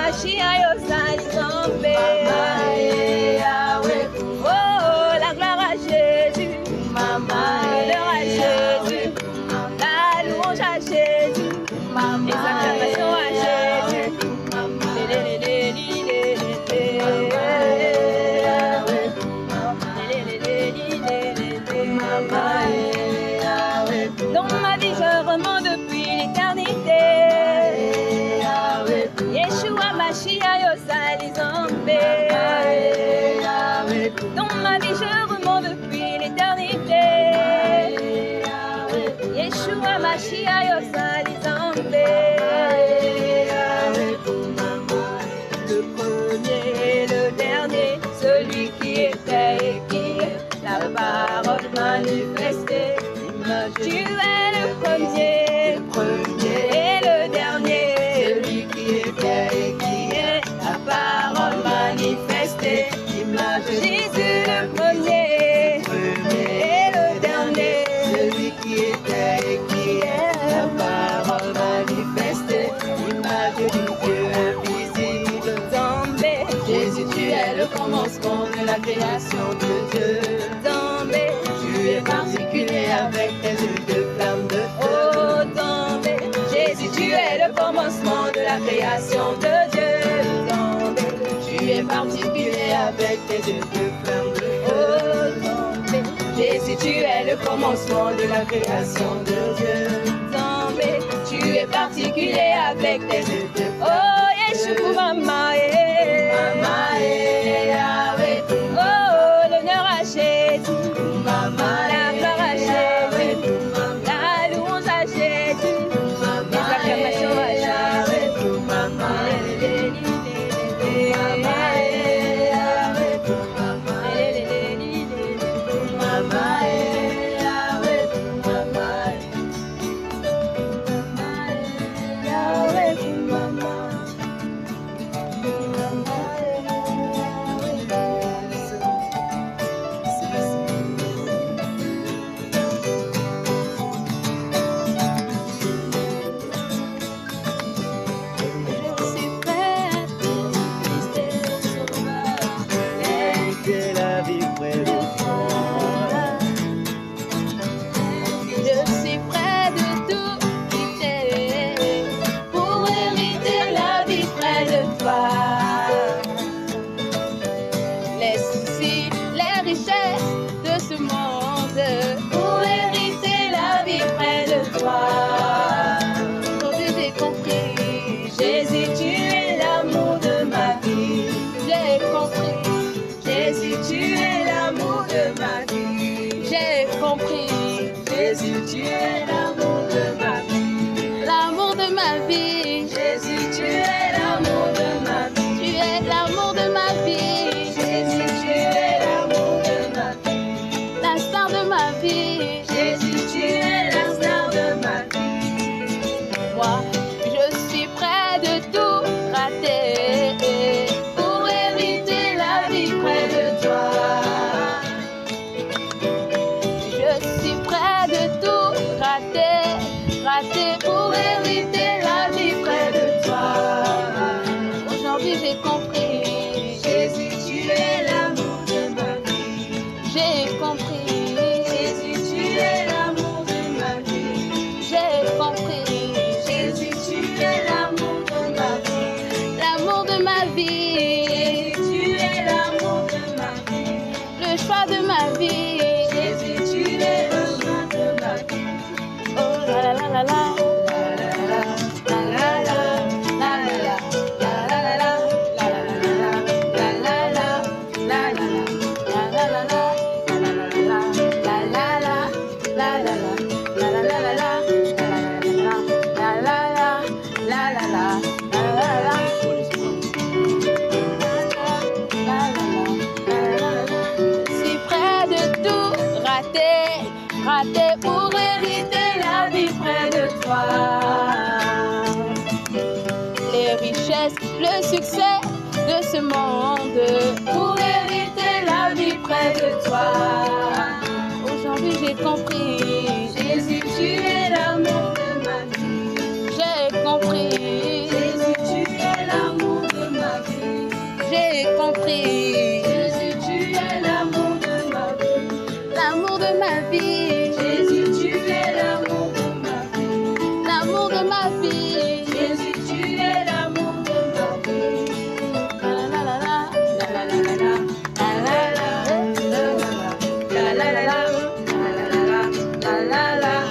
Machia yozali Nzambe. Oh, la gloire à Jésus, l'honneur à Jésus, la louange à Jésus, les acclamations à Jésus. Dans ma vie je remonte depuis l'éternité. Yeshua Machia yozali Nzambe. Dans ma vie je remonte depuis l'éternité. Yeshua Machia yozali Nzambe. Le premier et le dernier, celui qui était et qui est, la parole manifestée. Tu es le premier et le dernier, celui qui était et qui est, la parole manifestée. Jésus le premier et le dernier, celui qui était et qui est, la parole manifestée. L'image du Dieu invisible. Nzambe, Jésus, tu es le commencement de la création de Dieu. Nzambe, tu es particulier avec tes yeux de flamme de feu. Oh Nzambe, Jésus, tu es le commencement de la création de Dieu. Nzambe, tu es particulier avec tes yeux de flamme de feu. Oh Nzambe, Jésus, tu es le commencement de la création de Dieu. Nzambe, tu es particulier avec tes yeux de flamme de feu. Oh Yeshua Mama, Yahweh. Oh l'honneur à Jésus, la gloire à Jésus, la louange à Jésus, les acclamations à Jésus. Jésus, tu es l'amour de ma vie. L'amour de ma vie. Jésus, tu es l'amour de ma vie. Tu es l'amour de ma vie. Jésus, tu es l'amour de ma vie. La star de ma vie. Jésus, tu es la star de ma vie. Moi, je suis près de tout rater pour éviter la vie près de toi. Je suis près de tout rater pour éviter la vie près de toi. Aujourd'hui j'ai compris, Jésus tu es l'amour de ma vie. J'ai compris, Jésus tu es l'amour de ma vie. J'ai compris, Jésus tu es l'amour de ma vie. L'amour de ma vie, Jésus tu es l'amour de ma vie. Le choix de ma vie, Jésus tu es le choix de ma vie. Oh la la la la la. Rater pour hériter la vie près de toi. Les richesses, le succès de ce monde pour hériter la vie près de toi. Aujourd'hui j'ai compris, Jésus tu es l'amour de ma vie. J'ai compris, Jésus tu es l'amour de j'ai compris. Jésus, tu es l'amour de ma vie. L'amour de ma vie. Jésus, tu es l'amour de ma vie. L'amour de ma vie. Jésus, tu es l'amour de ma vie. La la la la. La la la la la. La la la la la. La la la la. La la la la. La la la.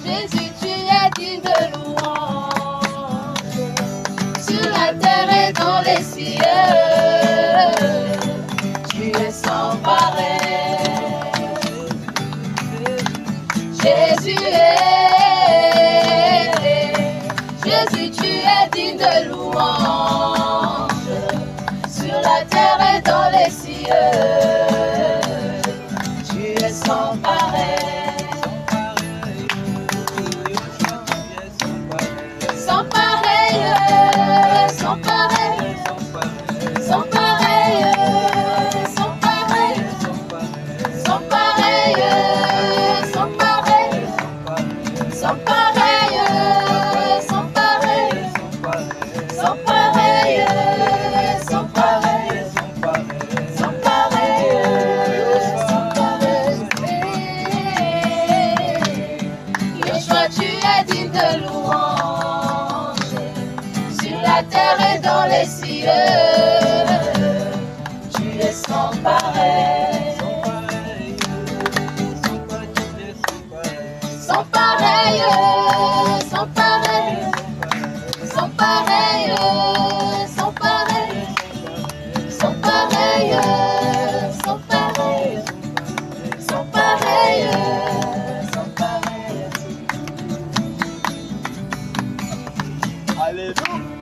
Jésus, tu es digne de louange. Sur la terre et dans les cieux. de louanges sur la terre et dans les cieux. Tu es sans pareil, sans pareil, sans pareil, sans pareil, sans pareil, sans pareil, sans pareil, sans pareil, sans pareil. Alléluia.